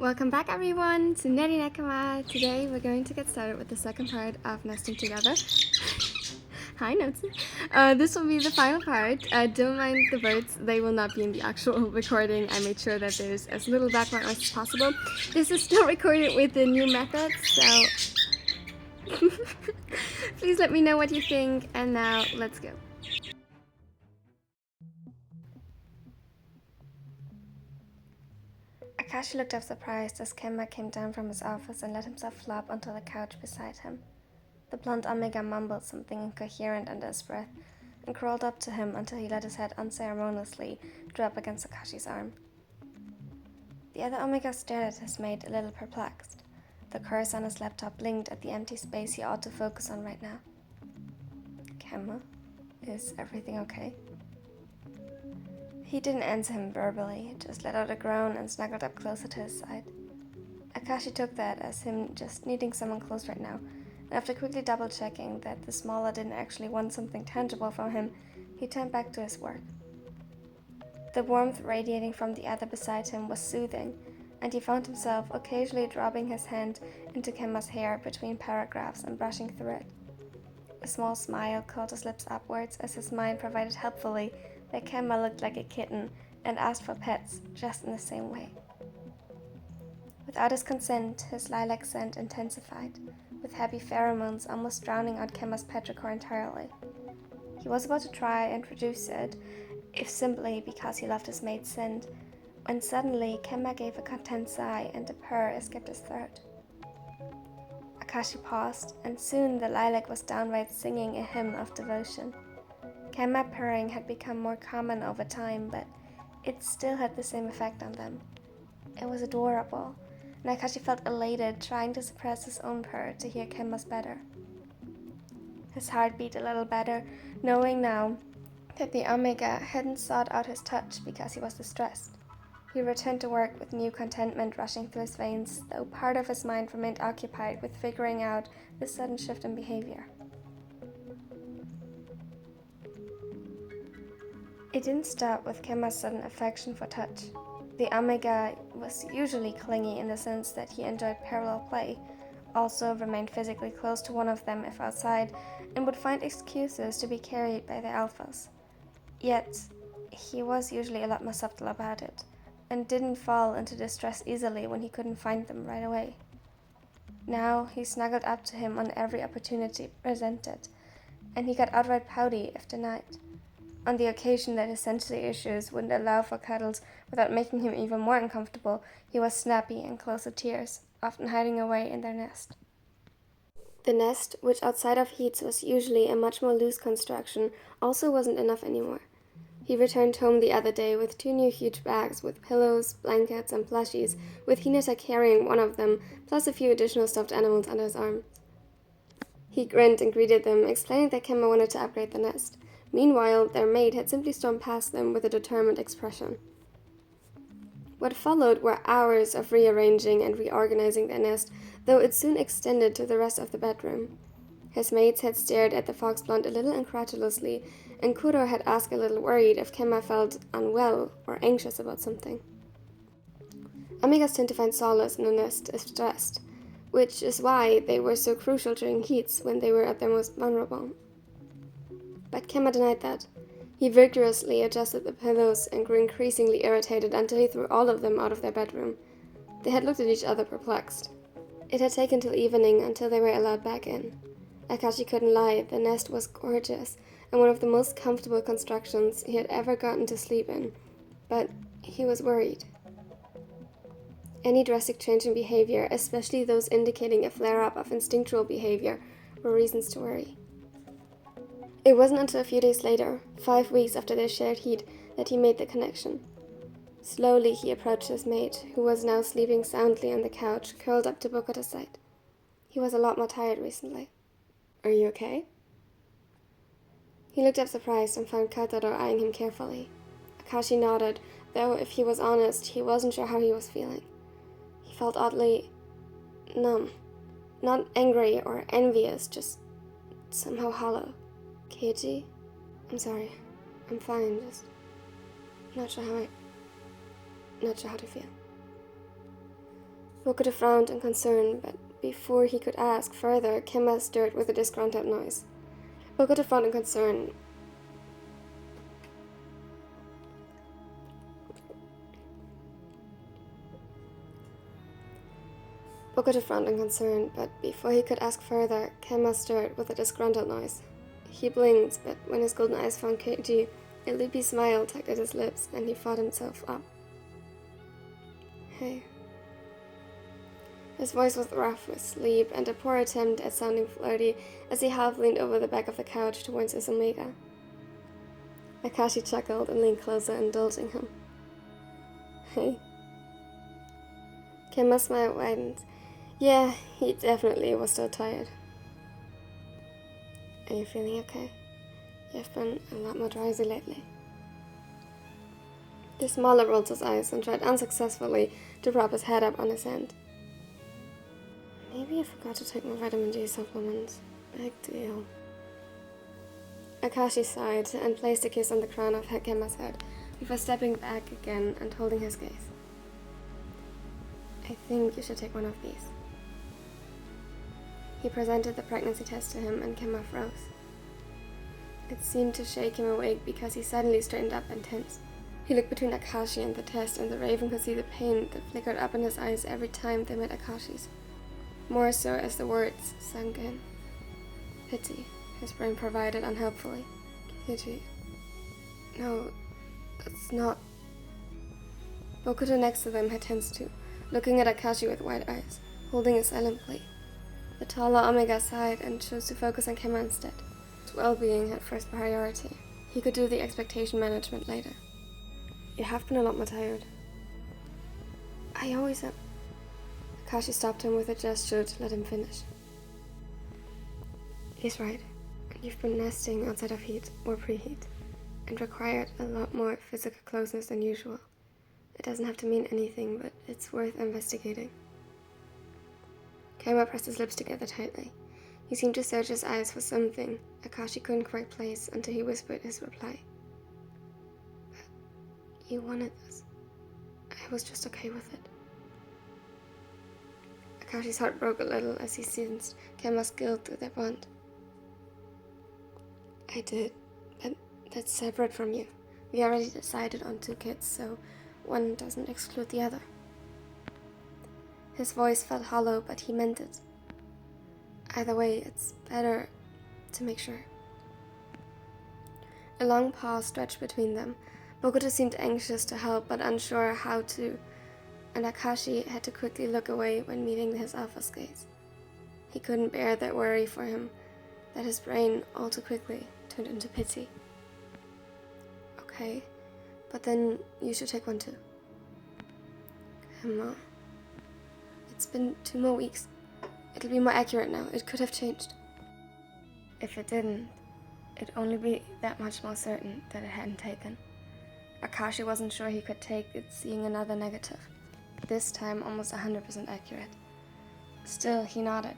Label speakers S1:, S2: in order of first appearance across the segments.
S1: Welcome back everyone to Neri Nakama. Today we're going to get started with the second part of Nesting Together. Hi Notsu. This will be the final part. Don't mind the birds, they will not be in the actual recording. I made sure that there's as little background noise as possible. This is still recorded with the new method, so please let me know what you think, and now let's go. Akaashi looked up surprised as Kenma came down from his office and let himself flop onto the couch beside him. The blonde Omega mumbled something incoherent under his breath and crawled up to him until he let his head unceremoniously drop against Akaashi's arm. The other Omega stared at his mate, a little perplexed. The cursor on his laptop blinked at the empty space he ought to focus on right now. Kenma, is everything okay? He didn't answer him verbally, just let out a groan and snuggled up closer to his side. Akaashi took that as him just needing someone close right now, and after quickly double-checking that the smaller didn't actually want something tangible from him, he turned back to his work. The warmth radiating from the other beside him was soothing, and he found himself occasionally dropping his hand into Kenma's hair between paragraphs and brushing through it. A small smile curled his lips upwards as his mind provided helpfully that Kenma looked like a kitten and asked for pets just in the same way. Without his consent, his lilac scent intensified, with happy pheromones almost drowning out Kenma's petrichor entirely. He was about to try and reduce it, if simply because he loved his mate's scent, when suddenly Kenma gave a content sigh and a purr escaped his throat. Akaashi paused, and soon the lilac was downright singing a hymn of devotion. Kenma purring had become more common over time, but it still had the same effect on them. It was adorable, and Akaashi felt elated trying to suppress his own purr to hear Kenma's better. His heart beat a little better, knowing now that the Omega hadn't sought out his touch because he was distressed. He returned to work with new contentment rushing through his veins, though part of his mind remained occupied with figuring out this sudden shift in behavior. It didn't stop with Kenma's sudden affection for touch. The Omega was usually clingy in the sense that he enjoyed parallel play, also remained physically close to one of them if outside, and would find excuses to be carried by the alphas. Yet, he was usually a lot more subtle about it, and didn't fall into distress easily when he couldn't find them right away. Now he snuggled up to him on every opportunity presented, and he got outright pouty if denied. On the occasion that his sensory issues wouldn't allow for cuddles without making him even more uncomfortable, he was snappy and close to tears, often hiding away in their nest. The nest, which outside of Heat's was usually a much more loose construction, also wasn't enough anymore. He returned home the other day with 2 new huge bags with pillows, blankets, and plushies, with Hinata carrying one of them, plus a few additional stuffed animals under his arm. He grinned and greeted them, explaining that Kenma wanted to upgrade the nest. Meanwhile, their mate had simply stormed past them with a determined expression. What followed were hours of rearranging and reorganizing their nest, though it soon extended to the rest of the bedroom. His mates had stared at the fox blonde a little incredulously, and Kuroo had asked a little worried if Kenma felt unwell or anxious about something. Omegas tend to find solace in a nest if stressed, which is why they were so crucial during heats when they were at their most vulnerable. But Kenma denied that. He vigorously adjusted the pillows and grew increasingly irritated until he threw all of them out of their bedroom. They had looked at each other perplexed. It had taken till evening until they were allowed back in. Akaashi couldn't lie, the nest was gorgeous and one of the most comfortable constructions he had ever gotten to sleep in, but he was worried. Any drastic change in behavior, especially those indicating a flare-up of instinctual behavior, were reasons to worry. It wasn't until a few days later, 5 weeks after their shared heat, that he made the connection. Slowly he approached his mate, who was now sleeping soundly on the couch, curled up to Boku's side. He was a lot more tired recently. "Are you okay?" He looked up surprised and found Kataro eyeing him carefully. Akaashi nodded, though if he was honest, he wasn't sure how he was feeling. He felt oddly numb. Not angry or envious, just somehow hollow. "Keiji? I'm sorry. I'm fine, just not sure how to feel." Bokuto frowned in concern, but before he could ask further, Kemma stirred with a disgruntled noise. Bokuto frowned in concern. Bokuto frowned in concern, but before he could ask further, Kemma stirred with a disgruntled noise. He blinked, but when his golden eyes found Keiji, a loopy smile tugged at his lips, and he fought himself up. Hey. His voice was rough with sleep and a poor attempt at sounding flirty as he half leaned over the back of the couch towards his omega. Akaashi chuckled and leaned closer, indulging him. Hey. Kemma's smile widened. Yeah, he definitely was still tired. Are you feeling okay? You've been a lot more drowsy lately. The smaller rolled his eyes and tried unsuccessfully to prop his head up on his hand. Maybe I forgot to take my vitamin D supplements. Big deal. Akaashi sighed and placed a kiss on the crown of Kemma's head before stepping back again and holding his gaze. I think you should take one of these. He presented the pregnancy test to him and Kemma froze. It seemed to shake him awake because he suddenly straightened up and tensed. He looked between Akaashi and the test, and the Raven could see the pain that flickered up in his eyes every time they met Akaashi's. More so as the words sunk in. Pity, his brain provided unhelpfully. Keiji. No, that's not. Bokuto next to them had tensed too, looking at Akaashi with wide eyes, holding a silent plea. The taller Omega sighed and chose to focus on Kemma instead. His well-being had first priority. He could do the expectation management later. You have been a lot more tired. I always am. Akaashi stopped him with a gesture to let him finish. He's right. You've been nesting outside of heat or preheat, and required a lot more physical closeness than usual. It doesn't have to mean anything, but it's worth investigating. Kemma pressed his lips together tightly. He seemed to search his eyes for something Akaashi couldn't quite place until he whispered his reply. But you wanted this. I was just okay with it. Akaashi's heart broke a little as he sensed Kemma's guilt through their bond. I did, but that's separate from you. We already decided on 2 kids, so one doesn't exclude the other. His voice felt hollow, but he meant it. Either way, it's better to make sure. A long pause stretched between them. Bokuto seemed anxious to help, but unsure how to, and Akaashi had to quickly look away when meeting his alpha's gaze. He couldn't bear that worry for him, that his brain all too quickly turned into pity. Okay, but then you should take one too. Come on. It's been 2 more weeks. It'll be more accurate now. It could have changed. If it didn't, it'd only be that much more certain that it hadn't taken. Akaashi wasn't sure he could take it seeing another negative. This time almost 100% accurate. Still, he nodded.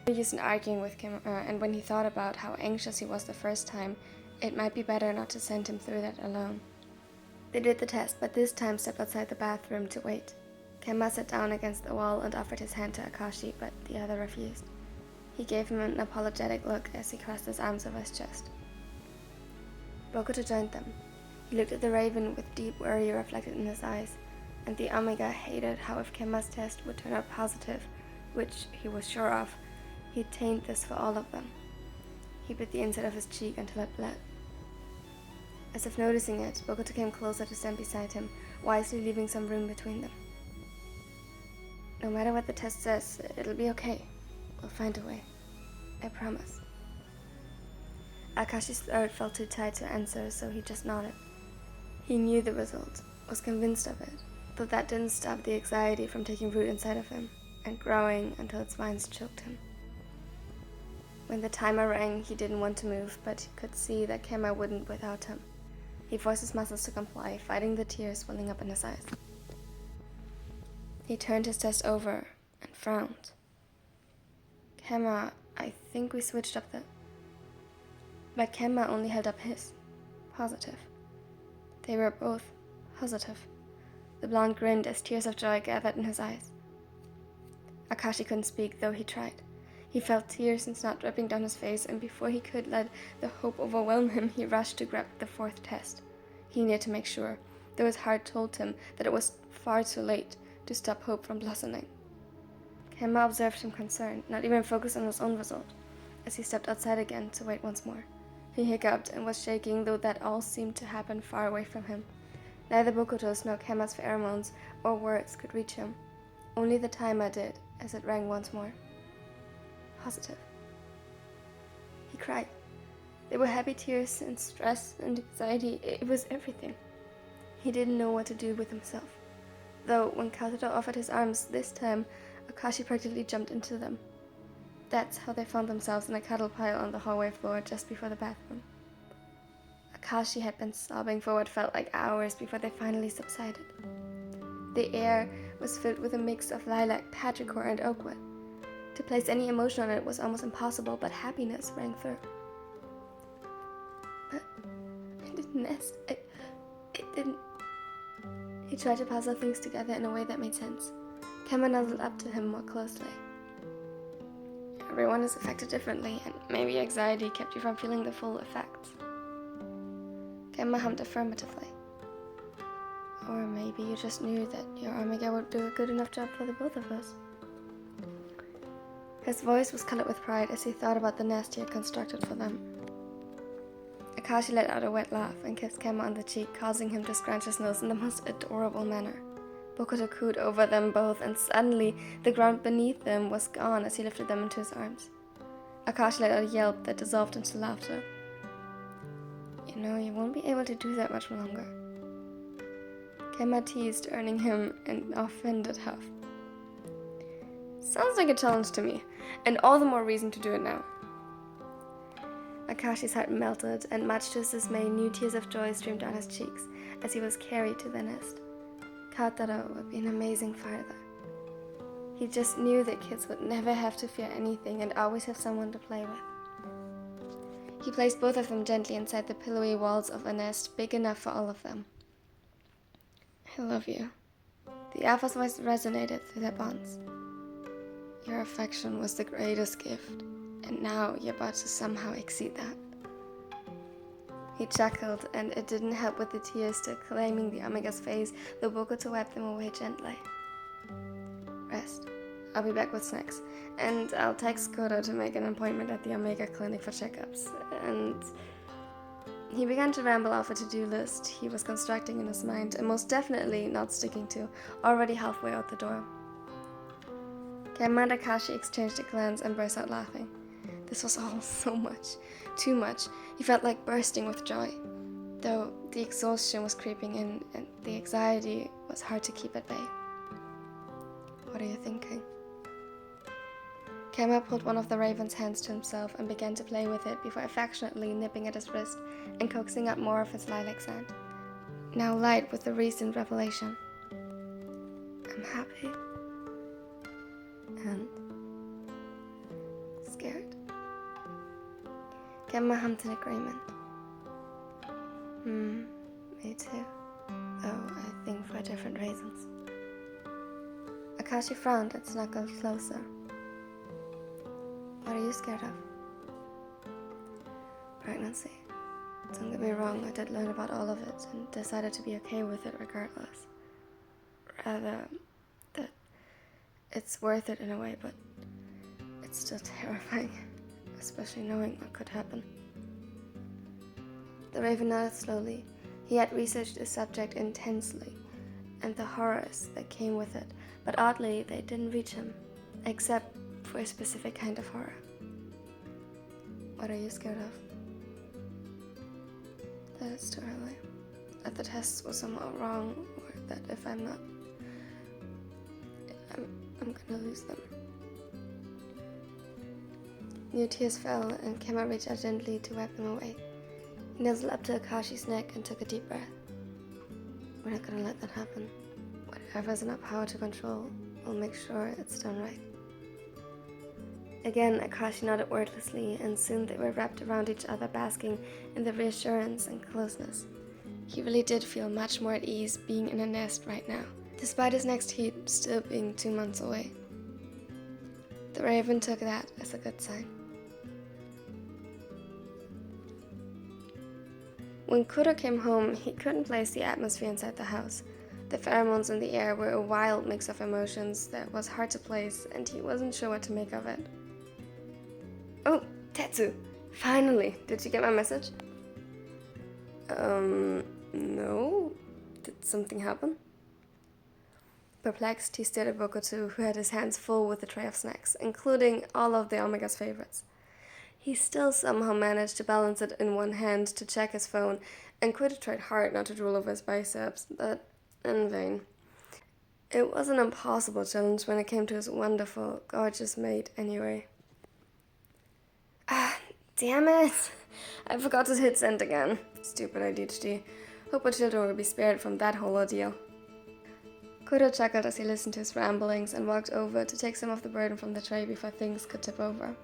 S1: No use in arguing with him, and when he thought about how anxious he was the first time, it might be better not to send him through that alone. They did the test, but this time stepped outside the bathroom to wait. Kemma sat down against the wall and offered his hand to Akaashi, but the other refused. He gave him an apologetic look as he crossed his arms over his chest. Bokuto joined them. He looked at the Raven with deep worry reflected in his eyes, and the Omega hated how if Kemma's test would turn out positive, which he was sure of, he'd taint this for all of them. He bit the inside of his cheek until it bled. As if noticing it, Bokuto came closer to stand beside him, wisely leaving some room between them. No matter what the test says, it'll be okay. We'll find a way. I promise. Akaashi's throat felt too tight to answer, so he just nodded. He knew the result, was convinced of it, but that didn't stop the anxiety from taking root inside of him, and growing until its vines choked him. When the timer rang, he didn't want to move, but he could see that Kemma wouldn't without him. He forced his muscles to comply, fighting the tears welling up in his eyes. He turned his test over and frowned. Kemma, I think we switched up the... But Kemma only held up his. Positive. They were both positive. The blonde grinned as tears of joy gathered in his eyes. Akaashi couldn't speak, though he tried. He felt tears and snot dripping down his face, and before he could let the hope overwhelm him, he rushed to grab the fourth test. He needed to make sure, though his heart told him that it was far too late to stop hope from blossoming. Kemma observed him concerned, not even focused on his own result, as he stepped outside again to wait once more. He hiccuped and was shaking, though that all seemed to happen far away from him. Neither Bokuto's nor Kemma's pheromones or words could reach him. Only the timer did, as it rang once more. Positive. He cried. They were happy tears and stress and anxiety. It was everything. He didn't know what to do with himself. Though when Kazuto offered his arms this time, Akaashi practically jumped into them. That's how they found themselves in a cuddle pile on the hallway floor just before the bathroom. Akaashi had been sobbing for what felt like hours before they finally subsided. The air was filled with a mix of lilac, petrichor, and oakwood. To place any emotion on it was almost impossible, but happiness rang through. But I didn't nest. It didn't. He tried to puzzle things together in a way that made sense. Kemma nuzzled up to him more closely. Everyone is affected differently, and maybe anxiety kept you from feeling the full effects. Kemma hummed affirmatively. Or maybe you just knew that your Omega would do a good enough job for the both of us. His voice was colored with pride as he thought about the nest he had constructed for them. Akaashi let out a wet laugh and kissed Kemma on the cheek, causing him to scrunch his nose in the most adorable manner. Bokuto cooed over them both, and suddenly the ground beneath them was gone as he lifted them into his arms. Akaashi let out a yelp that dissolved into laughter. You know, you won't be able to do that much longer. Kemma teased, earning him an offended huff. Sounds like a challenge to me, and all the more reason to do it now. Akaashi's heart melted, and much to his dismay, new tears of joy streamed down his cheeks as he was carried to the nest. Kaotaro would be an amazing father. He just knew that kids would never have to fear anything and always have someone to play with. He placed both of them gently inside the pillowy walls of a nest big enough for all of them. I love you. The alpha's voice resonated through their bonds. Your affection was the greatest gift, and now you're about to somehow exceed that. He chuckled, and it didn't help with the tears still claiming the Omega's face, though Bokuto wiped them away gently. Rest. I'll be back with snacks, and I'll text Kuroo to make an appointment at the Omega clinic for checkups, and... He began to ramble off a to-do list he was constructing in his mind, and most definitely not sticking to, already halfway out the door. Kemma and Akaashi exchanged a glance and burst out laughing. This was all so much, too much. He felt like bursting with joy, though the exhaustion was creeping in and the anxiety was hard to keep at bay. What are you thinking? Kemma pulled one of the raven's hands to himself and began to play with it before affectionately nipping at his wrist and coaxing up more of his lilac sand, now light with the recent revelation. I'm happy. And scared. Kemma hummed in agreement. Me too. Though I think for different reasons. Akaashi frowned and snuggled closer. What are you scared of? Pregnancy. Don't get me wrong, I did learn about all of it and decided to be okay with it regardless. Rather, that it's worth it in a way, but it's still terrifying, especially knowing what could happen. The raven nodded slowly. He had researched the subject intensely, and the horrors that came with it, but oddly, they didn't reach him, except for a specific kind of horror. What are you scared of? That it's too early. That the tests were somehow wrong, or that if I'm not... I'm gonna lose them. New tears fell, and Kemma reached out gently to wipe them away. He nuzzled up to Akaashi's neck and took a deep breath. We're not gonna let that happen. Whatever's in our power to control, we'll make sure it's done right. Again, Akaashi nodded wordlessly, and soon they were wrapped around each other, basking in the reassurance and closeness. He really did feel much more at ease being in a nest right now, despite his next heat still being 2 months away. The raven took that as a good sign. When Kuroo came home, he couldn't place the atmosphere inside the house. The pheromones in the air were a wild mix of emotions that was hard to place, and he wasn't sure what to make of it. Oh, Tetsu! Finally! Did you get my message? No. Did something happen? Perplexed, he stared at Bokuto, who had his hands full with a tray of snacks, including all of the Omega's favorites. He still somehow managed to balance it in one hand to check his phone, and Kuroo tried hard not to drool over his biceps, but in vain. It was an impossible challenge when it came to his wonderful, gorgeous mate anyway. Ah, damn it! I forgot to hit send again. Stupid ADHD. Hope our children will be spared from that whole ordeal. Kuroo chuckled as he listened to his ramblings and walked over to take some of the burden from the tray before things could tip over.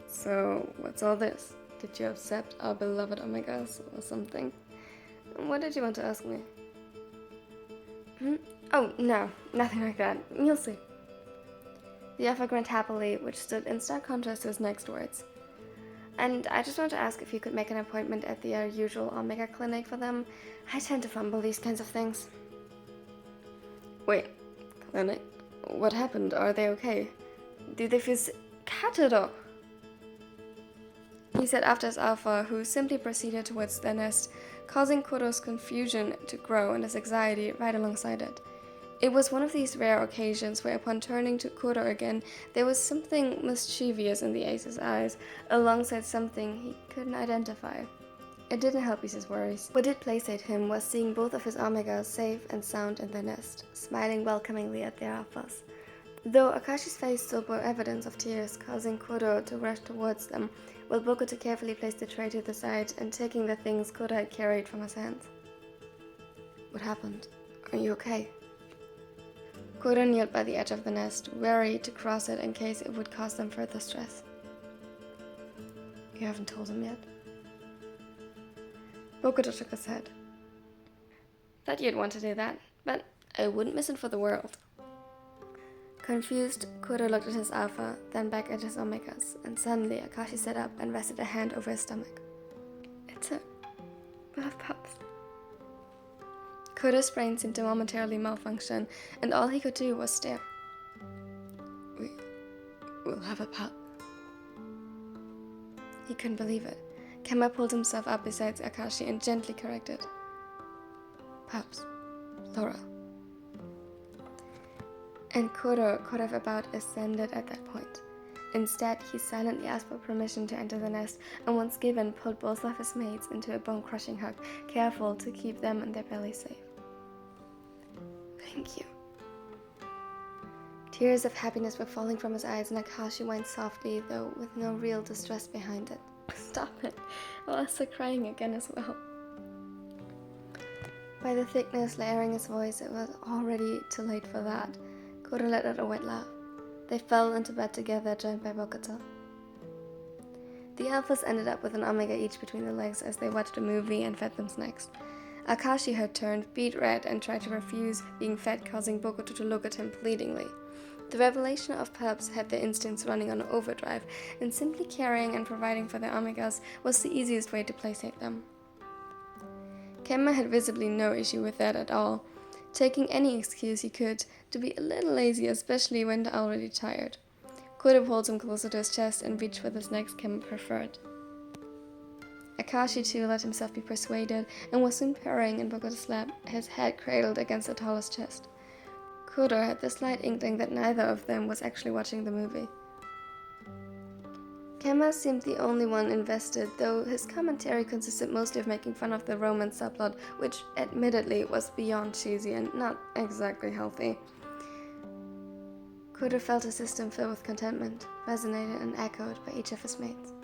S1: So, what's all this? Did you accept our beloved Omegas or something? What did you want to ask me? Oh, no, nothing like that. You'll see. The offer grinned happily, which stood in stark contrast to his next words. And I just want to ask if you could make an appointment at the usual Omega clinic for them. I tend to fumble these kinds of things. Wait, clinic? What happened? Are they okay? Do they feel Katado? He said after his alpha, who simply proceeded towards the nest, causing Kuroo's confusion to grow and his anxiety right alongside it. It was one of these rare occasions where upon turning to Kuroo again, there was something mischievous in the ace's eyes, alongside something he couldn't identify. It didn't help ease his worries. What did placate him was seeing both of his Omegas safe and sound in their nest, smiling welcomingly at their alphas. Though Akaashi's face still bore evidence of tears, causing Kuroo to rush towards them, while Bokuto carefully placed the tray to the side and taking the things Kuroo had carried from his hands. What happened? Are you okay? Kuroo kneeled by the edge of the nest, wary to cross it in case it would cause them further stress. You haven't told him yet? Bokuto shook his head. Thought you'd want to do that, but I wouldn't miss it for the world. Confused, Kuroo looked at his alpha, then back at his Omegas, and suddenly Akaashi sat up and rested a hand over his stomach. We'll have pups. Kuroo's brain seemed to momentarily malfunction, and all he could do was stare. We'll have a pup. He couldn't believe it. Kemma pulled himself up beside Akaashi and gently corrected. Pups. Plural. And Kuroo could have about ascended at that point. Instead, he silently asked for permission to enter the nest, and once given, pulled both of his mates into a bone-crushing hug, careful to keep them and their bellies safe. Thank you. Tears of happiness were falling from his eyes, and Akaashi whined softly, though with no real distress behind it. Stop it. I'll also crying again as well. By the thickness layering his voice, it was already too late for that. Kuroo let out a wet laugh. They fell into bed together, joined by Bokuto. The alphas ended up with an Omega each between their legs as they watched a movie and fed them snacks. Akaashi had turned beet red and tried to refuse being fed, causing Bokuto to look at him pleadingly. The revelation of pups had their instincts running on overdrive, and simply caring and providing for their Omegas was the easiest way to placate them. Kemma had visibly no issue with that at all, taking any excuse he could to be a little lazy, especially when already tired. Kuroo pulled him closer to his chest and reached for the snacks Kemma preferred. Akaashi too let himself be persuaded and was soon purring in Bokuto's lap, his head cradled against the tallest chest. Kuroo had the slight inkling that neither of them was actually watching the movie. Kemma seemed the only one invested, though his commentary consisted mostly of making fun of the romance subplot, which admittedly was beyond cheesy and not exactly healthy. Kuroo felt his system fill with contentment, resonated and echoed by each of his mates.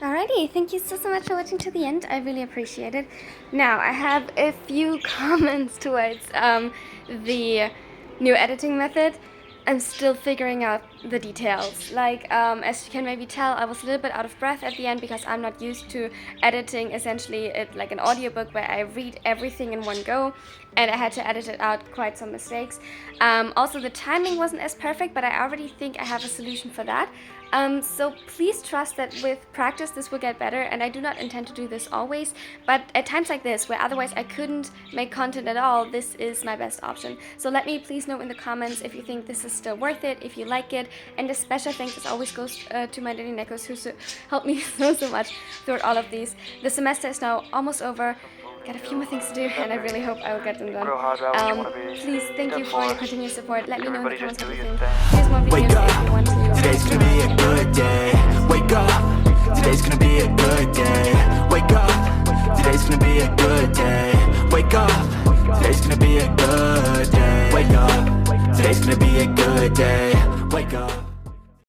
S1: Alrighty, thank you so much for watching to the end. I really appreciate it. Now, I have a few comments towards the new editing method. I'm still figuring out the details. Like, as you can maybe tell, I was a little bit out of breath at the end because I'm not used to editing essentially it like an audiobook where I read everything in one go, and I had to edit it out quite some mistakes. Also, the timing wasn't as perfect, but I already think I have a solution for that. So please trust that with practice this will get better, and I do not intend to do this always, but at times like this where otherwise I couldn't make content at all, this is my best option. So let me please know in the comments if you think this is still worth it, if you like it, and a special thanks as always goes to my Danny Nekos who helped me so much throughout all of these. The semester is now almost over. Got a few more things to do, and I really hope I will get them done. Please, thank you for your continued support. Let me know in the comments what you think. Here's more videos if you want to.
S2: Today's gonna be a good day.